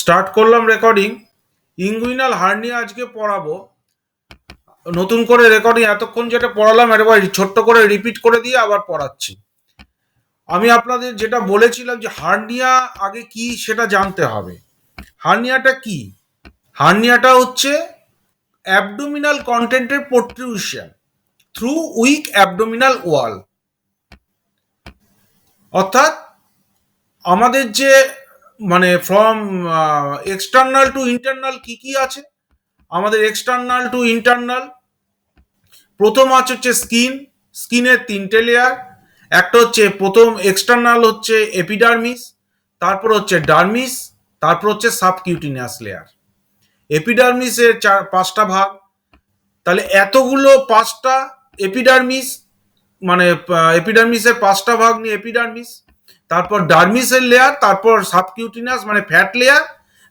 Start করলাম recording. Inguinal hernia আজকে পড়াবো। নতুন করে রেকর্ডিং এতক্ষণ যেটা পড়ালাম একবার ছোট্ট করে রিপিট করে দিয়ে আবার পড়াচ্ছি। আমি আপনাদের যেটা বলেছিলাম যে হার্নিয়া আগে কি সেটা জানতে হবে। হার্নিয়াটা কি? হার্নিয়াটা হচ্ছে অ্যাবডোমিনাল কন্টেন্টের protrusion through weak abdominal wall. অর্থাৎ আমাদের যে মানে ফ্রম এক্সটার্নাল টু ইন্টারনাল কি কি আছে, আমাদের এক্সটার্নাল টু ইন্টারনাল প্রথম হচ্ছে স্কিনের তিনটে লেয়ার। একটা হচ্ছে প্রথম এক্সটার্নাল হচ্ছে এপিডার্মিস, তারপর হচ্ছে ডার্মিস, তারপর হচ্ছে সাবকিউটিনিয়াস লেয়ার। এপিডার্মিসের পাঁচটা ভাগ, তাহলে এতগুলো পাঁচটা এপিডার্মিস মানে এপিডার্মিসের পাঁচটা ভাগ নিয়ে এপিডার্মিস, তারপর ডার্মিসের লেয়ার, তারপর সাবকিউটিনাস মানে ফ্যাট লেয়ার,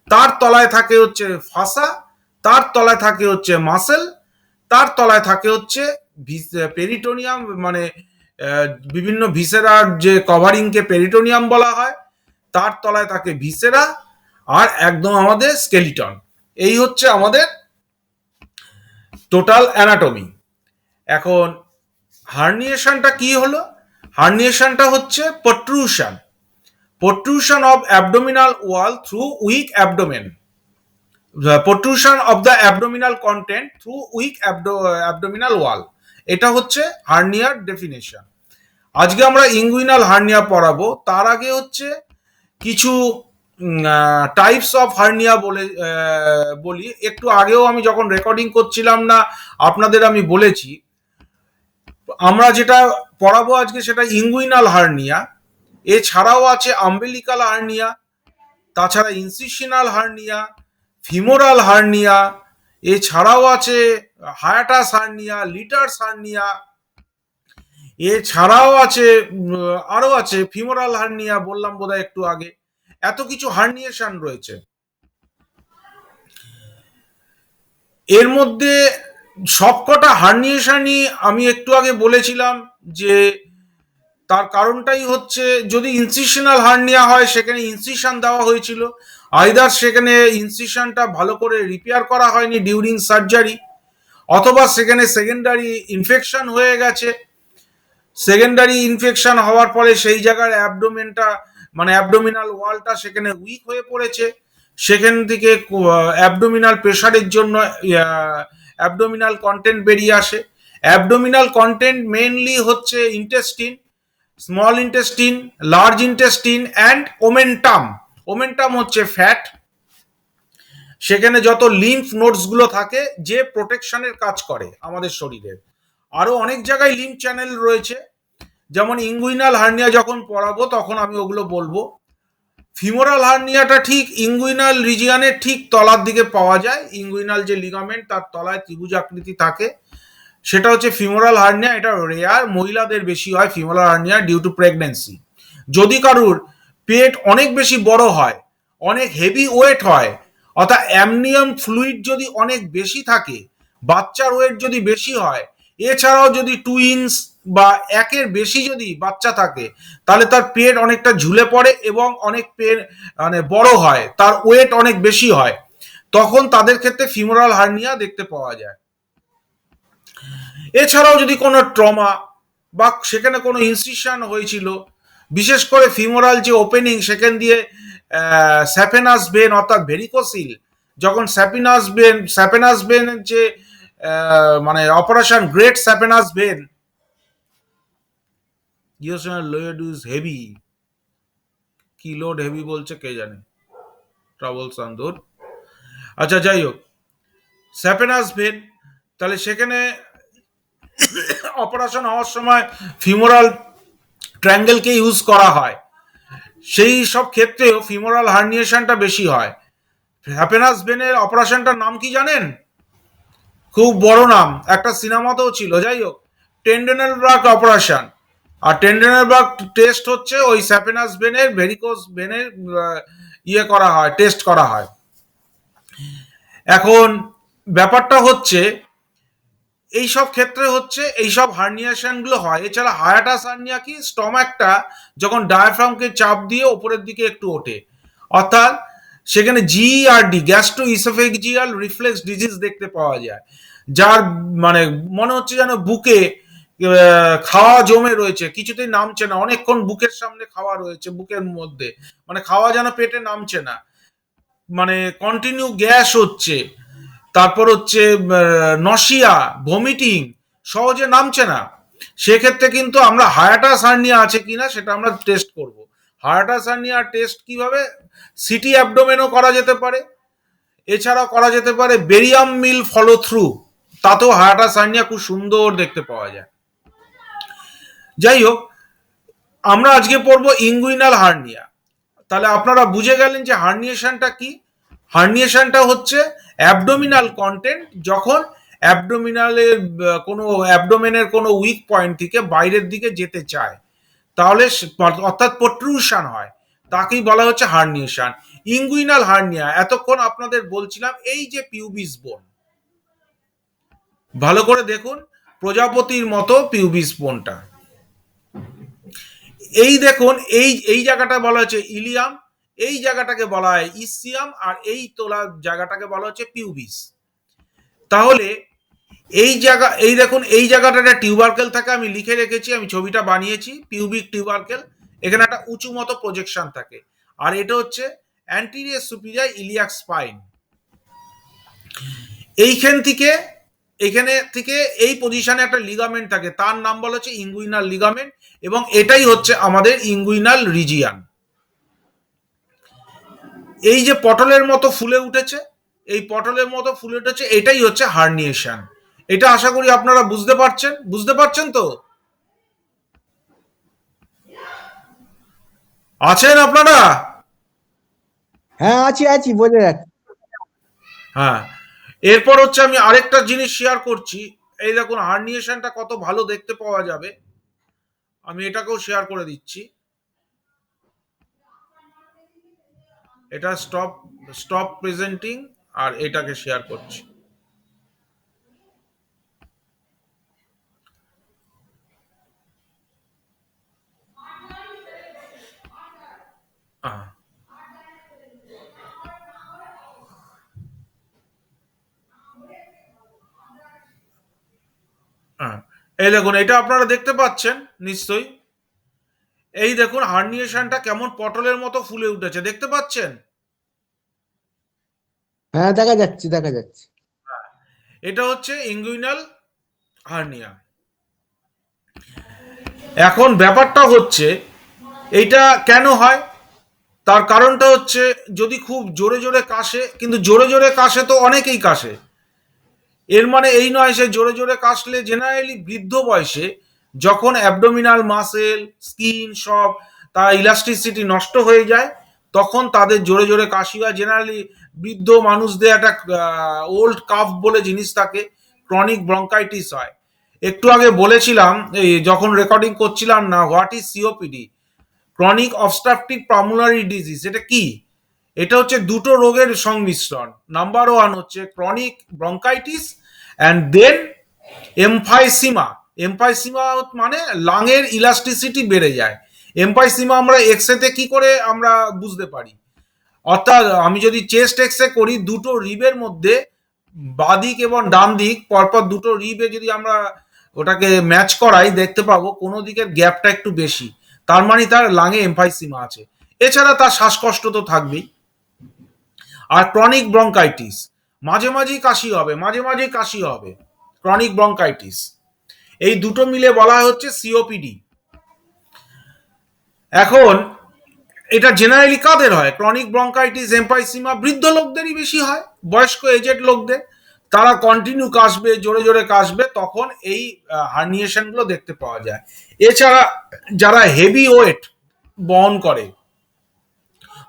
তার তলায় থাকে হচ্ছে ফাসা, তার তলায় থাকে হচ্ছে মাসেল, তার তলায় থাকে হচ্ছে পেরিটোনিয়াম মানে বিভিন্ন ভিসেরার যে কভারিংকে পেরিটোনিয়াম বলা হয়, তার তলায় থাকে ভিসেরা, আর একদম আমাদের স্কেলিটন। এই হচ্ছে আমাদের টোটাল অ্যানাটমি। এখন হার্নিয়েশনটা কি হলো? হার্নিয়েশনটা হচ্ছে protrusion of abdominal wall through weak abdomen, the protrusion of the abdominal content through weak abdominal wall। এটা হচ্ছে হার্নিয়ার ডেফিনেশন। আজকে আমরা ইঙ্গুইনাল হার্নিয়া পড়াবো। তার আগে হচ্ছে কিছু টাইপস অফ হার্নিয়া বলি। একটু আগেও আমি যখন রেকর্ডিং করছিলাম না আপনাদের আমি বলেছি আমরা যেটা পড়াবো আজকে সেটা ইঙ্গুইনাল হার্নিয়া। এছাড়াও আছে আম্বিলিকাল হার্নিয়া, তাছাড়া ইনসিশনাল হার্নিয়া, ফিমোরাল হার্নিয়া, এছাড়াও আছে হায়াটাস হার্নিয়া, লিটার্স হার্নিয়া, এছাড়াও আছে আরো আছে ফিমোরাল হার্নিয়া বললাম বোধহয় একটু আগে। এত কিছু হার্নিয়েশন রয়েছে। এর মধ্যে সবকটা হার্নিয়েশনই আমি একটু আগে বলেছিলাম যে তার কারণটাই হচ্ছে যদি ইনসিশনাল হার্নিয়া হয় সেখানে ইনসিশন দেওয়া হয়েছিল, আইদার সেখানে ইনসিশনটা ভালো করে রিপেয়ার করা হয়নি ডিউরিং সার্জারি, অথবা সেখানে সেকেন্ডারি ইনফেকশন হয়ে গেছে। সেকেন্ডারি ইনফেকশন হওয়ার পরে সেই জায়গার অ্যাবডোমেনটা মানে অ্যাবডোমিনাল ওয়ালটা সেখানে উইক হয়ে পড়েছে, সেখান থেকে অ্যাবডোমিনাল প্রেশারের জন্য অ্যাবডোমিনাল কন্টেন্ট বেরিয়ে আসে। অ্যাবডোমিনাল কন্টেন্ট মেইনলি হচ্ছে intestine, small intestine, large intestine and omentum. Omentum হচ্ছে ফ্যাট, সেখানে যত লিম্ফ নোডস গুলো থাকে যে প্রোটেকশনের কাজ করে আমাদের শরীরের। আরো অনেক জায়গায় লিম্ফ চ্যানেল রয়েছে, যেমন ইঙ্গুইনাল হার্নিয়া যখন পড়াবো তখন আমি ওগুলো বলবো। ফিমোরাল হার্নিয়াটা ঠিক ইঙ্গুইনাল রিজিয়নের ঠিক তলার দিকে পাওয়া যায়। ইঙ্গুইনাল যে লিগামেন্ট তার তলায় ত্রিভুজ আকৃতি থাকে, সেটা হচ্ছে ফিমোরাল হার্নিয়া। এটা রেয়ার, মহিলাদের বেশি হয় femoral hernia due to pregnancy. যদি কারুর পেট অনেক বেশি বড় হয়, অনেক হেভি ওয়েট হয়, অর্থাৎ অ্যামনিয়াম ফ্লুইড যদি অনেক বেশি থাকে, বাচ্চার ওয়েট যদি বেশি হয়, এছাড়াও যদি টুইন্স বা একের বেশি যদি বাচ্চা থাকে, তাহলে তার পেট অনেকটা ঝুলে পড়ে এবং অনেক পেট মানে বড় হয়, তার ওয়েট অনেক বেশি হয়, তখন তাদের ক্ষেত্রে ফিমোরাল হার্নিয়া দেখতে পাওয়া যায়। এছাড়াও যদি কোনো ট্রমা বা সেখানে কোনো ইনসিশন হয়েছিল, বিশেষ করে ফিমোরাল যে ওপেনিং সেখান দিয়ে স্যাপেনাস ভেন অর্থাৎ ভেরিকোসিল, যখন স্যাপেনাস ভেন যে মানে operation great saphenous vein load is heavy, কি লোড হেভি বলছে কে জানে, ট্রাবল সান্দুর। আচ্ছা যাই হোক, স্যাপেনাস ভেন, তাহলে সেখানে অপারেশন হওয়ার সময় ফিমোরাল ট্রায়াঙ্গেলকে ইউজ করা হয়, সেই সব ক্ষেত্রেও ফিমোরাল হার্নিয়েশনটা বেশি হয়। হ্যাপেনাস ভেনের অপারেশনটার নাম কি জানেন? খুব বড় নাম, একটা সিনেমাতেও ছিল। যাই হোক, টেন্ডেনেলবার্গ অপারেশন। আর টেন্ডেনেলবার্গ টেস্ট হচ্ছে ওই স্যাপেনাস ভেনের ভেরিকোস ভেনের ইয়ে করা হয়, টেস্ট করা হয়। এখন ব্যাপারটা হচ্ছে এইসব ক্ষেত্রে হচ্ছে এইসব হার্নিয়েশন গুলো হয়। এছাড়া হায়াটাস হার্নিয়া কি, স্টমাকটা যখন ডায়াফ্রামকে চাপ দিয়ে ওপরের দিকে একটু ওঠে, অর্থাৎ সেখানে GERD, gastro oesophageal reflex disease দেখতে পাওয়া যায়, যার মানে মনে হচ্ছে যেন বুকে খাওয়া জমে রয়েছে, কিছুতেই নামছে না, অনেকক্ষণ বুকের সামনে খাওয়া রয়েছে, বুকের মধ্যে মানে খাওয়া যেন পেটে নামছে না, মানে কন্টিনিউ গ্যাস হচ্ছে, তারপর হচ্ছে নসিয়া, ভমিটিং, সহজে নামছে না। সেক্ষেত্রে কিন্তু আমরা হায়াটাস হার্নিয়া আছে কিনা সেটা আমরা টেস্ট করব। হায়াটাস হার্নিয়া টেস্ট কিভাবে, সিটি অ্যাবডোমেনও করা যেতে পারে, এছাড়া করা যেতে পারে বেরিয়াম মিল ফলো থ্রু, তাতেও হায়াটাস হার্নিয়া খুব সুন্দর দেখতে পাওয়া যায়। যাই হোক, আমরা আজকে পড়বো ইঙ্গুইনাল হার্নিয়া। তাহলে আপনারা বুঝে গেলেন যে হার্নিয়েশনটা কি। হার্নিয়েশনটা হচ্ছে অ্যাবডোমিনাল কন্টেন্ট যখন অ্যাবডোমিনালের কোনো অ্যাবডোমেনের কোনো উইক পয়েন্ট থেকে বাইরের দিকে যেতে চায়, তাহলে অর্থাৎ প্রোট্রুশন হয়, তাকেই বলা হচ্ছে হার্নিয়েশন। ইঙ্গুইনাল হার্নিয়া এতক্ষণ আপনাদের বলছিলাম এই যে পিউবিস বোন, ভালো করে দেখুন, প্রজাপতির মতো পিউবিস বোনটা, এই দেখুন, এই এই জায়গাটা বলা হচ্ছে ইলিয়াম, এই জায়গাটাকে বলা হয় ইসিয়াম, আর এই তোলা জায়গাটাকে বলা হচ্ছে পিউবিস। তাহলে এই জায়গা, এই দেখুন এই জায়গাটা একটা টিউবারকেল থাকে, আমি লিখে রেখেছি, আমি ছবিটা বানিয়েছি, পিউবিক টিউবারকেল। এখানে একটা উঁচু মতো প্রজেকশন থাকে, আর এটা হচ্ছে অ্যান্টিরিয়র সুপিরিয়র ইলিয়াক স্পাইন। এইখান থেকে, এখানে থেকে এই পজিশনে একটা লিগামেন্ট থাকে, তার নাম বলা হচ্ছে ইঙ্গুইনাল লিগামেন্ট, এবং এটাই হচ্ছে আমাদের ইঙ্গুইনাল রিজিয়ান। এই যে পটলের মতো ফুলে উঠেছে, এই পটলের মতো ফুলে উঠেছে, এটাই হচ্ছে হার্নিয়েশন। এটা আশা করি আপনারা বুঝতে পারছেন, বুঝতে পারছেন তো? আছেন আপনারা? হ্যাঁ, আছি আছি, বোঝা যাচ্ছে। হ্যাঁ, এরপর হচ্ছে আমি আরেকটা জিনিস শেয়ার করছি। এই দেখুন হার্নিয়েশনটা কত ভালো দেখতে পাওয়া যাবে, আমি এটাকেও শেয়ার করে দিচ্ছি। এটা স্টপ, স্টপ প্রেজেন্টিং, আর এটাকে শেয়ার করছি। হ্যাঁ, হ্যাঁ, এই দেখুন এটা আপনারা দেখতে পাচ্ছেন নিশ্চয়ই। এই দেখুন হার্নিয়েশনটা কেমন পটলের মতো ফুলে উঠেছে, দেখতে পাচ্ছেন? হ্যাঁ, দেখা যাচ্ছে দেখা যাচ্ছে। এটা হচ্ছে ইঙ্গুইনাল হার্নিয়া। এখন ব্যাপারটা হচ্ছে এইটা কেন হয়, তার কারণটা হচ্ছে যদি খুব জোরে জোরে কাশে, কিন্তু জোরে জোরে কাশে তো অনেকেই কাশে, এর মানে এই নয় সে জোরে জোরে কাশলে, জেনারেলি বৃদ্ধ বয়সে যখন অ্যাবডোমিনাল মাসেল, স্কিন সব তার ইলাস্টিসিটি নষ্ট হয়ে যায়, তখন তাদের জোরে জোরে কাশি হয়। জেনারেলি বৃদ্ধ মানুষদের একটা ওল্ড কাফ বলে জিনিস থাকে, ক্রনিক ব্রঙ্কাইটিস হয়। একটু আগে বলেছিলাম এই যখন রেকর্ডিং করছিলাম না, what is COPD, chronic obstructive pulmonary disease, এটা কি? এটা হচ্ছে দুটো রোগের সংমিশ্রণ। নাম্বার ওয়ান হচ্ছে chronic bronchitis, and then emphysema. Emphysema মানে লাংয়ের ইলাস্টিসিটি বেড়ে যায়। এমফাইসিমা আমরা এক্সরেতে কি করে আমরা বুঝতে পারি, অর্থাৎ আমি যদি চেস্ট এক্সরে করি, দুটো রিবের মধ্যে বাদিক এবং ডান দিক পরপর দুটো রিবে যদি আমরা ওটাকে ম্যাচ করাই, দেখতে পাবো কোনো দিকের গ্যাপটা একটু বেশি, তার মানে তার লাঙে এমফাইসিমা আছে। এছাড়া তার শ্বাসকষ্ট তো থাকবেই। আর ক্রনিক ব্রঙ্কাইটিস, মাঝে মাঝেই কাশি হবে, মাঝে মাঝেই কাশি হবে, ক্রনিক ব্রঙ্কাইটিস, এই দুটো মিলে বলা হচ্ছে সিওপিডি। এখন এটা জেনারেলি কাদের হয়, ক্রনিক ব্রঙ্কাইটিস এমফাইসিমা বৃদ্ধ লোকদেরই বেশি হয়, বয়স্ক এজেড লোকদের, তারা কন্টিনিউ কাশবে, জোরে জোরে কাশবে, তখন এই হার্নিয়েশন গুলো দেখতে পাওয়া যায়। এছাড়া যারা হেভি ওয়েট বহন করে,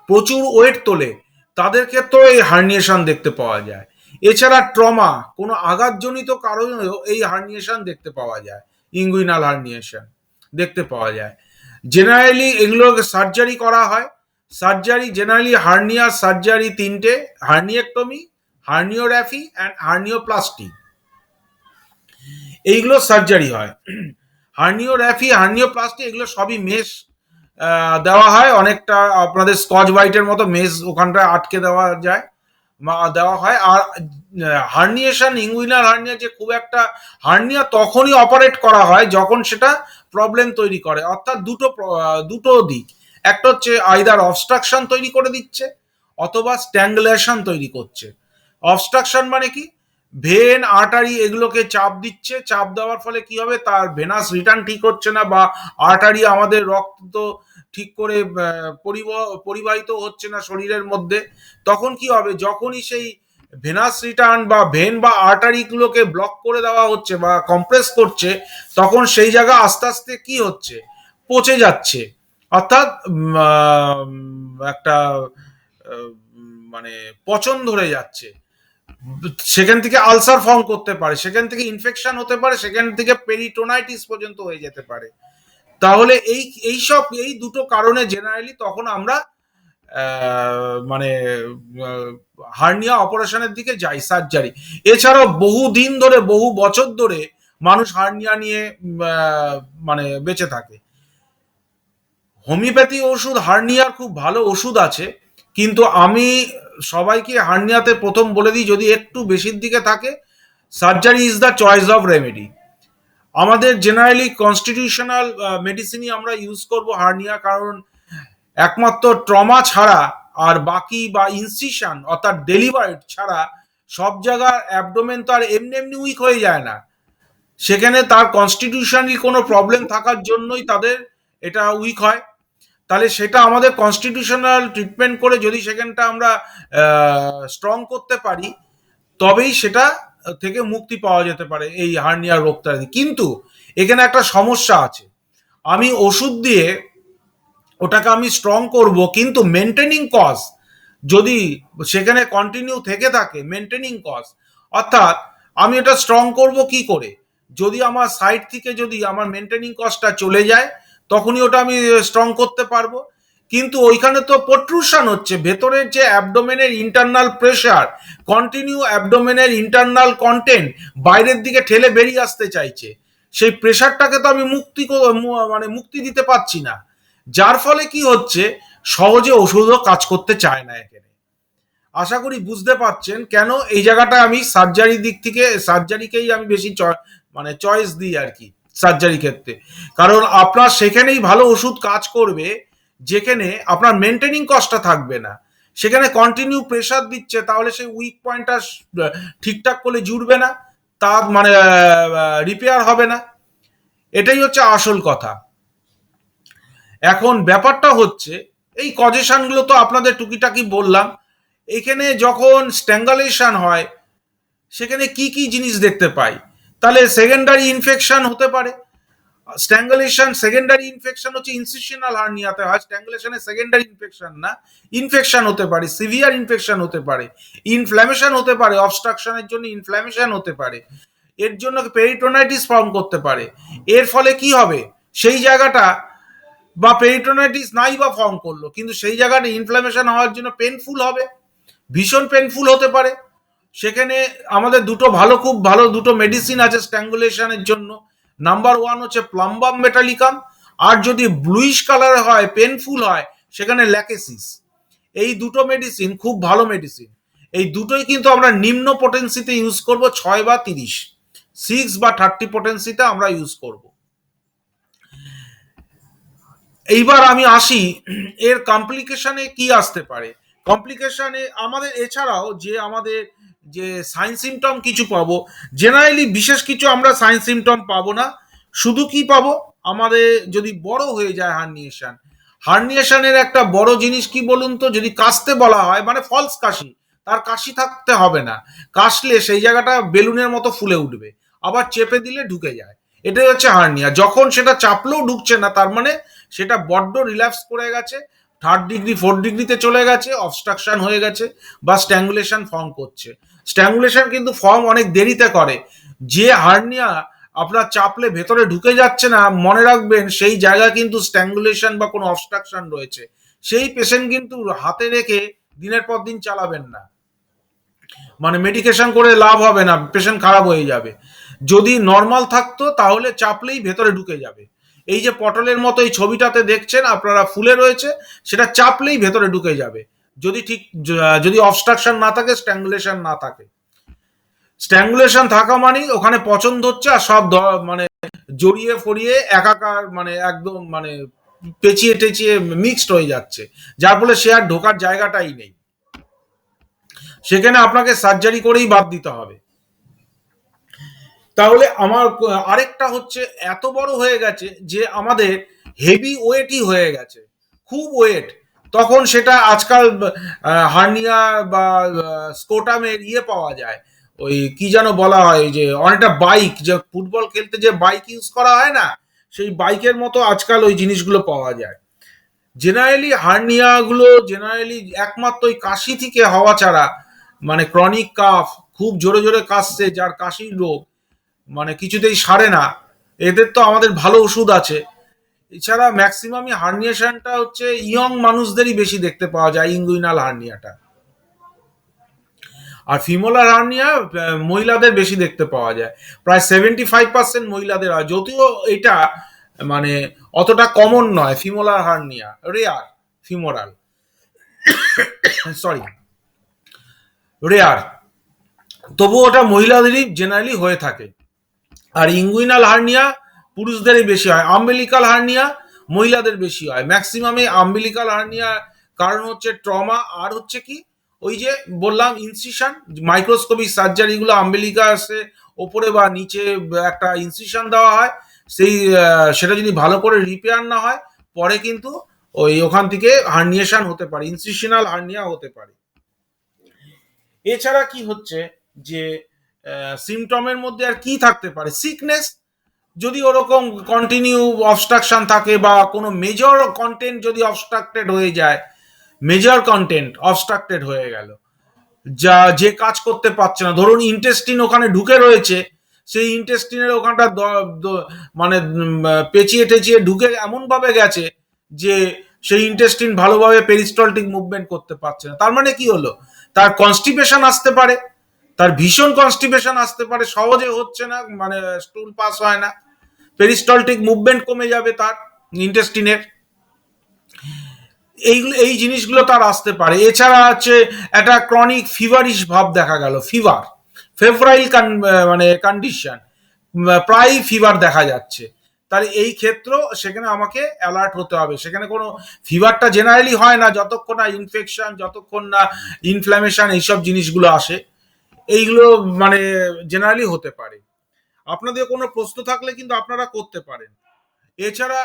প্রচুর ওয়েট তোলে, তাদের ক্ষেত্রেও এই হার্নিয়েশন দেখতে পাওয়া যায়। এছাড়া ট্রমা, কোনো আঘাতজনিত কারণেও এই হার্নিয়েশন দেখতে পাওয়া যায়, ইঙ্গুইনাল হার্নিয়েশন দেখতে পাওয়া যায়। জেনারেলি এগুলোকে সার্জারি করা হয়। সার্জারি জেনারেলি হার্নিয়ার সার্জারি তিনটে: হার্নিয়েক্টমি, হার্নিওগ্রাফি অ্যান্ড হার্নিওপ্লাস্টি, এইগুলো সার্জারি হয়। হার্নিওগ্রাফি, হার্নিওপ্লাস্টি এগুলো সবই মেশ দেওয়া হয়, অনেকটা আপনাদের স্কচ ব্রাইটের মতো মেজ ওখানটায় আটকে দেওয়া যায়, দেওয়া হয়। আর হার্নিয়েশন, ইঙ্গুইনাল হার্নিয়া যে খুব একটা, হার্নিয়া তখনই অপারেট করা হয় যখন সেটা প্রবলেম তৈরি করে, অর্থাৎ দুটো দিক। একটা হচ্ছে আইদার অবস্ট্রাকশন তৈরি করে দিচ্ছে অথবা স্ট্যাঙ্গুলেশন তৈরি করছে। অবস্ট্রাকশন মানে কি, ভেন আর্টারি এগুলোকে চাপ দিচ্ছে, চাপ দেওয়ার ফলে কি হবে, তার ভেনাস রিটার্ন ঠিক হচ্ছে না, বা আর্টারি আমাদের রক্ত ঠিক করে পরিবাহিত হচ্ছে না শরীরের মধ্যে। তখন কি হবে, যখনই সেই ভেনাস রিটার্ন বা ভেন বা আর্টারি গুলোকে ব্লক করে দেওয়া হচ্ছে বা কম্প্রেস করছে, তখন সেই জায়গা আস্তে আস্তে কি হচ্ছে, পচে যাচ্ছে। অর্থাৎ একটা মানে পচন ধরে যাচ্ছে, সেখান থেকে আলসার ফর্ম করতে পারে, সেখান থেকে ইনফেকশন হতে পারে, সেখান থেকে পেরিটোনাইটিস পর্যন্ত হয়ে যেতে পারে। তাহলে এই দুটো কারণে জেনারেলি তখন আমরা মানে হার্নিয়া অপারেশনের দিকে যাই, সার্জারি। এছাড়াও বহু দিন ধরে, বহু বছর ধরে মানুষ হার্নিয়া নিয়ে মানে বেঁচে থাকে। হোমিওপ্যাথি ওষুধ হার্নিয়ার খুব ভালো ওষুধ আছে, কিন্তু আমি সবাইকে হার্নিয়াতে প্রথম বলে দিই, যদি একটু বেশির দিকে থাকে, surgery is the choice of remedy. আমাদের জেনারেলি কনস্টিটিউশনাল মেডিসিনই আমরা ইউজ করব হার্নিয়া, কারণ একমাত্র ট্রমা ছাড়া আর বাকি, বা ইনসিশন অর্থাৎ ডেলিভারেট ছাড়া, সব জায়গার অ্যাবডোমেন তো আর এমনি এমনি উইক হয়ে যায় না, সেখানে তার কনস্টিটিউশনালি কোনো প্রবলেম থাকার জন্যই তাদের এটা উইক হয়। তাহলে সেটা আমাদের কনস্টিটিউশনাল ট্রিটমেন্ট করে যদি সেখানটা আমরা স্ট্রং করতে পারি, তবেই সেটা থেকে মুক্তি পাওয়া যেতে পারে এই হার্নিয়ার রোগটা। কিন্তু এখানে একটা সমস্যা আছে, আমি ওষুধ দিয়ে ওটাকে আমি স্ট্রং করব, কিন্তু মেনটেনিং কজ যদি সেখানে কন্টিনিউ থেকে থাকে, মেনটেনিং কজ, অর্থাৎ আমি এটা স্ট্রং করব কি করে, যদি আমার সাইড থেকে যদি আমার মেনটেনিং কজটা চলে যায়, তখনই ওটা আমি স্ট্রং করতে পারবো। কিন্তু ওইখানে তো প্রট্রুশন হচ্ছে, ভেতরের যে অ্যাবডোমেনের ইন্টারনাল প্রেশার, কন্টিনিউ অ্যাবডোমেনের ইন্টারনাল কন্টেন্ট বাইরের দিকে ঠেলে বেরিয়ে আসতে চাইছে, সেই প্রেশারটাকে তো আমি মানে মুক্তি দিতে পারছি না। যার ফলে কি হচ্ছে, সহজে ওষুধও কাজ করতে চায় না এখানে। আশা করি বুঝতে পারছেন কেন এই জায়গাটা আমি সার্জারি দিক থেকে সার্জারিকেই আমি বেশি মানে চয়েস দিই আর কি, সার্জারি ক্ষেত্রে। কারণ আপনার সেখানেই ভালো ওষুধ কাজ করবে যেখানে আপনার মেনটেনিং কস্টটা থাকবে না, সেখানে কন্টিনিউ প্রেশার দিচ্ছে, তাহলে সেই উইক পয়েন্টটা ঠিকঠাক করলে জুড়বে না, তা মানে রিপেয়ার হবে না। এটাই হচ্ছে আসল কথা। এখন ব্যাপারটা হচ্ছে, এই কজেশন গুলো তো আপনাদের টুকিটাকি বললাম। এখানে যখন স্ট্যাঙ্গুলেশন হয়, সেখানে কি কি জিনিস দেখতে পাই, তাহলে সেকেন্ডারি ইনফেকশন হতে পারে। স্ট্যাঙ্গুলেশন সেকেন্ডারি ইনফেকশন হচ্ছে ইনসিশনাল হার্নিয়াতে হয়, স্ট্যাঙ্গুলেশনের সেকেন্ডারি ইনফেকশন না। ইনফেকশন হতে পারে, সিভিয়ার ইনফেকশন হতে পারে, ইনফ্ল্যামেশন হতে পারে, অবস্ট্রাকশনের জন্য ইনফ্ল্যামেশন হতে পারে, এর জন্য পেরিটোনাইটিস ফর্ম করতে পারে। এর ফলে কি হবে, সেই জায়গাটা, বা পেরিটোনাইটিস নাই বা ফর্ম করলো, কিন্তু সেই জায়গাটা ইনফ্ল্যামেশন হওয়ার জন্য পেনফুল হবে, ভীষণ পেনফুল হতে পারে। সেখানে আমাদের খুব ভালো দুটো মেডিসিন আছে স্ট্যাঙ্গুলেশনের জন্য। নাম্বার ওয়ান হচ্ছে প্লাম্বাম মেটালিকাম, আর যদি ব্লুইশ কালার হয়, পেনফুল হয়, সেখানে ল্যাকেসিস। এই দুটো মেডিসিন খুব ভালো মেডিসিন। এই দুটোই কিন্তু আমরা নিম্ন পোটেন্সিতে ইউজ করব, 6 বা 30, 6 বা 30 পোটেন্সিতে আমরা ইউজ করব। এইবার আমি আসি এর কমপ্লিকেশনে কি আসতে পারে। কমপ্লিকেশনে আমাদের এছাড়াও আমাদের যে সাইন সিমটম কিছু পাবো, জেনারেলি বিশেষ কিছু আমরা সাইন সিমটম পাবো না। শুধু কি পাবো, আমাদের যদি বড় হয়ে যায় হার্নিয়েশন, হার্নিয়েশনের একটা বড় জিনিস কি বলুন তো, যদি কাশতে বলা হয়, মানে ফলস কাশি, তার কাশি থাকতে হবে না, কাশলে সেই জায়গাটা বেলুনের মতো ফুলে উঠবে, আবার চেপে দিলে ঢুকে যায়। এটাই হচ্ছে হার্নিয়া। যখন সেটা চাপলেও ঢুকছে না, তার মানে সেটা বড্ড রিল্যাক্স করে গেছে, 3rd ডিগ্রি 4th ডিগ্রিতে চলে গেছে, অবস্ট্রাকশন হয়ে গেছে, বা স্ট্যাঙ্গুলেশন ফর্ম করছে। স্ট্যাঙ্গুলেশন কিন্তু ফর্ম অনেক দেরিতে করে। যে হার্নিয়া আপনার চাপলে ভেতরে ঢুকে যাচ্ছে না, মনে রাখবেন সেই জায়গায় কিন্তু স্ট্যাঙ্গুলেশন বা কোনো অবস্ট্রাকশন রয়েছে। সেই পেশেন্ট কিন্তু হাতে রেখে দিনের পর দিন চালাবেন না, মানে মেডিকেশন করে লাভ হবে না, পেশেন্ট খারাপ হয়ে যাবে। যদি নর্মাল থাকতো তাহলে চাপলেই ভেতরে ঢুকে যাবে। এই যে পটলের মতো এই ছবিটাতে দেখছেন আপনারা ফুলে রয়েছে, সেটা চাপলেই ভেতরে ঢুকে যাবে, যদি ঠিক যদি অবস্ট্রাকশন না থাকে, স্ট্র্যাঙ্গুলেশন না থাকে। স্ট্র্যাঙ্গুলেশন থাকা মানেই ওখানে পছন্দ হচ্ছে, আর সব মানে জড়িয়ে ফড়িয়ে একাকার, মানে একদম মানে পেঁচিয়ে টেচিয়ে মিক্সড হয়ে যাচ্ছে, যার ফলে সে আর ঢোকার জায়গাটাই নেই। সেখানে আপনাকে সার্জারি করেই বাদ দিতে হবে। তাহলে আমার আরেকটা হচ্ছে, এত বড় হয়ে গেছে যে আমাদের হেভি ওয়েটই হয়ে গেছে, খুব ওয়েট। তখন সেটা আজকাল হার্নিয়া বা স্কোটামের ইয়ে পাওয়া যায়, ওই কি যেন বলা হয়, যে অনেকটা বাইক, যে ফুটবল খেলতে যে বাইক ইউজ করা হয় না, সেই বাইকের মতো আজকাল ওই জিনিসগুলো পাওয়া যায়। জেনারেলি হার্নিয়া গুলো জেনারেলি একমাত্র ওই কাশি থেকে হওয়া ছাড়া, মানে ক্রনিক কাফ, খুব জোরে জোরে কাশছে, যার কাশির রোগ মানে কিছুতেই সারে না, এদের তো আমাদের ভালো ওষুধ আছে। এছাড়া ম্যাক্সিমামই হার্নিয়েশনটা হচ্ছে ইয়ং মানুষদেরই বেশি দেখতে পাওয়া যায়, ইঙ্গুইনাল হার্নিয়াটা। আর ফিমোলার হার্নিয়া মহিলাদের বেশি দেখতে পাওয়া যায়, প্রায় 75% মহিলাদের হয়, যদিও এটা মানে অতটা কমন নয়। Femoral hernia rare, femoral, sorry, rare, তবু ওটা মহিলাদেরই জেনারেলি হয়ে থাকে। আর ইঙ্গুইনাল হার্নিয়া পুরুষদেরই বেশি হয়, আম্বিলিকাল হার্নিয়া মহিলাদের বেশি হয়। ম্যাক্সিমামে আম্বিলিকাল হার্নিয়া কারণ হচ্ছে ট্রমা, আর হচ্ছে কি ওই যে বললাম ইনসিশন, মাইক্রোস্কোপিক সার্জারি গুলো আম্বিলিকাসে ওপরে বা নিচে একটা ইনসিশন দেওয়া হয়, সেই সেটা যদি ভালো করে রিপেয়ার না হয়, পরে কিন্তু ওই ওখান থেকে হার্নিয়েশন হতে পারে, ইনসিশনাল হার্নিয়া হতে পারে। এছাড়া কি হচ্ছে যে সিমটমের মধ্যে আর কি থাকতে পারে, সিকনেস, যদি ওরকম কন্টিনিউ অবস্ট্রাকশন থাকে বা কোনো মেজর কন্টেন্ট যদি অবস্ট্রাক্টেড হয়ে যায়, মেজর কন্টেন্ট অবস্ট্রাক্টেড হয়ে গেল, যা যে কাজ করতে পারছে না, ধরুন ইন্টেস্টিন ওখানে ঢুকে রয়েছে, সেই ইন্টেস্টিনের ওখানটা মানে পেঁচিয়ে টেচিয়ে ঢুকে এমন ভাবে গেছে যে সেই ইন্টেস্টিন ভালোভাবে পেরিস্টলটিক মুভমেন্ট করতে পারছে না, তার মানে কি হলো, তার কনস্টিপেশন আসতে পারে, তার ভীষণ কনস্টিপেশন আসতে পারে, সহজে হচ্ছে না, মানে স্টুল পাস হয় না, পেরিস্টলটিক মুভমেন্ট কমে যাবে তার ইন্টেস্টিনের, এই জিনিসগুলো তার আসতে পারে। এছাড়া হচ্ছে একটা ক্রনিক ফিভারিশ ভাব দেখা গেল, ফিভার, ফেব্রাইল মানে কন্ডিশন, প্রায় ফিভার দেখা যাচ্ছে, তাহলে এই ক্ষেত্র সেখানে আমাকে অ্যালার্ট হতে হবে। সেখানে কোনো ফিভারটা জেনারেলি হয় না যতক্ষণ না ইনফেকশন, যতক্ষণ না ইনফ্ল্যামেশন, এইসব জিনিসগুলো আসে, এইগুলো মানে জেনারেলি হতে পারে। আপনাদের কোনো প্রশ্ন থাকলে কিন্তু আপনারা করতে পারেন। এছাড়া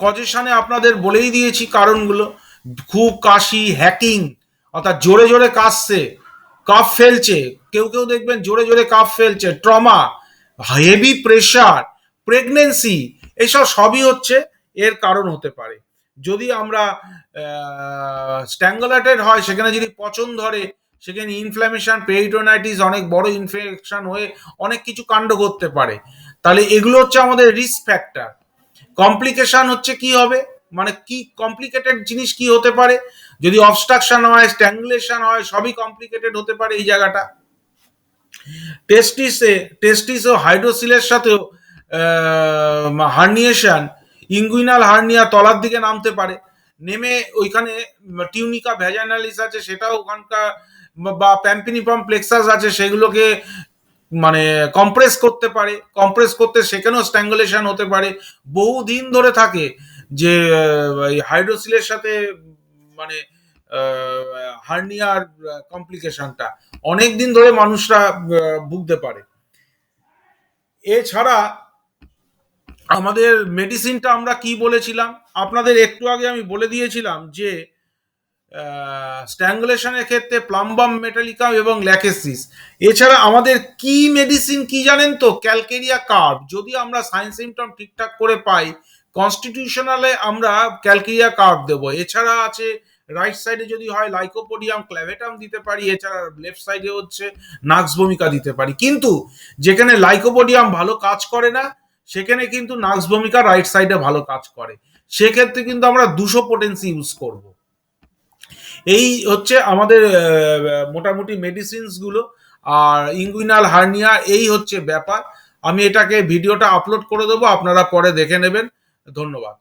কজেশনে আপনাদের বলেই দিয়েছি কারণগুলো, খুব কাশি, হ্যাকিং, অর্থাৎ জোরে জোরে কাশছে, কাফ ফেলছে, কেউ কেউ দেখবেন জোরে জোরে কাফ ফেলছে, ট্রমা, হেভি প্রেশার, প্রেগনেন্সি, এসব সবই হচ্ছে এর কারণ হতে পারে। যদি আমরা স্ট্যাঙ্গুলেটেড হয়, সেখানে যদি পচন ধরে, সেখানে ইনফ্ল্যামেশন, পেরিটোনাইটিস, অনেক বড় ইনফেকশন হয়ে অনেক কিছু কাণ্ড করতে পারে, তাহলে এগুলো হচ্ছে আমাদের রিস্ক ফ্যাক্টর। কমপ্লিকেশন হচ্ছে কি হবে, মানে কি কমপ্লিকেটেড জিনিস কি হতে পারে, যদি অবস্ট্রাকশন হয়, স্ট্যাঙ্গুলেশন হয়, সবই কমপ্লিকেটেড হতে পারে এই জায়গাটা। টেস্টিস ও হাইড্রোসিলের সাথেও হার্নিয়েশন, ইঙ্গুইনাল হার্নিয়া তলার দিকে নামতে পারে, নেমে ওইখানে টিউনিকা ভ্যাজাইনালিস আছে, সেটাও ওখানকার, বা প্যাম্পিনিফর্ম প্লেক্সাস আছে, সেগুলোকে মানে কম্প্রেস করতে পারে, কম্প্রেস করতে সেখানেও স্ট্যাঙ্গুলেশন হতে পারে, বহুদিন ধরে থাকে, যে হাইড্রোসিলের সাথে মানে হার্নিয়ার কমপ্লিকেশনটা অনেক দিন ধরে মানুষরা ভুগতে পারে। এছাড়া আমাদের মেডিসিনটা আমরা কি বলেছিলাম, আপনাদের একটু আগে আমি বলে দিয়েছিলাম যে স্ট্র্যাঙ্গুলেশনের ক্ষেত্রে প্লাম্বাম মেটালিকাম এবং ল্যাকেসিস। এছাড়া আমাদের কি মেডিসিন কি জানেন তো, ক্যালকেরিয়া কার্ভ, যদি আমরা সাইন সিমটম ঠিকঠাক করে পাই, কনস্টিটিউশনালে আমরা ক্যালকেরিয়া কার্ভ দেবো। এছাড়া আছে রাইট সাইডে যদি হয় লাইকোপোডিয়াম ক্ল্যাভেটাম দিতে পারি, এছাড়া লেফট সাইডে হচ্ছে নাক্স ভূমিকা দিতে পারি। কিন্তু যেখানে লাইকোপোডিয়াম ভালো কাজ করে না, সেখানে কিন্তু নাক্স ভূমিকা রাইট সাইডে ভালো কাজ করে, সেক্ষেত্রে কিন্তু আমরা 200 পোটেন্সি ইউজ করব। এই হচ্ছে আমাদের মোটামুটি মেডিসিনস গুলো। আর ইঙ্গুইনাল হার্নিয়া এই হচ্ছে ব্যাপার। আমি এটাকে ভিডিওটা আপলোড করে দেবো, আপনারা পরে দেখে নেবেন। ধন্যবাদ।